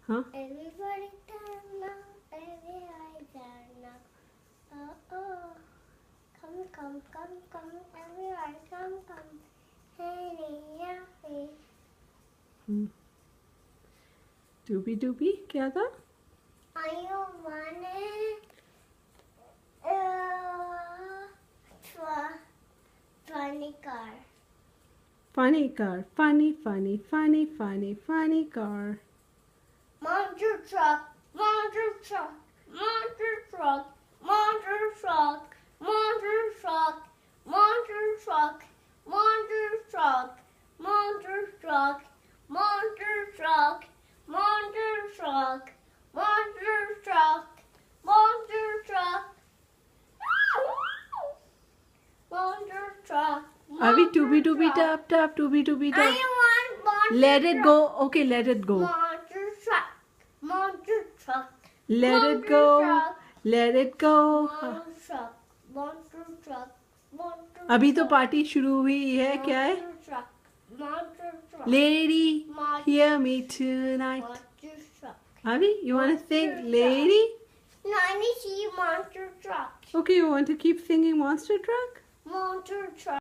Huh? Everybody turn up, everybody turn up. Come, everybody come. Hey, yeah. डूबी डूबी क्या था? I want funny car. Funny car, funny car. Monster truck, monster truck, monster truck, monster truck, monster truck, monster truck, monster truck, monster truck, monster truck, monster truck, monster truck, monster truck, monster truck. Abhi डूबी डूबी tap tap डूबी डूबी I tap. want monster Let it truck. go. Okay, let it go. Monster truck, monster truck. Let it go. Let it go. Monster truck, monster truck, monster अभी तो truck, party शुरू हुई है. क्या है? monster truck, monster truck, Lady, monster hear me tonight. monster truck. Abhi, you want to sing Monster Lady? No, I need to see monster truck. Okay, you want to keep singing Monster Truck? Monster truck.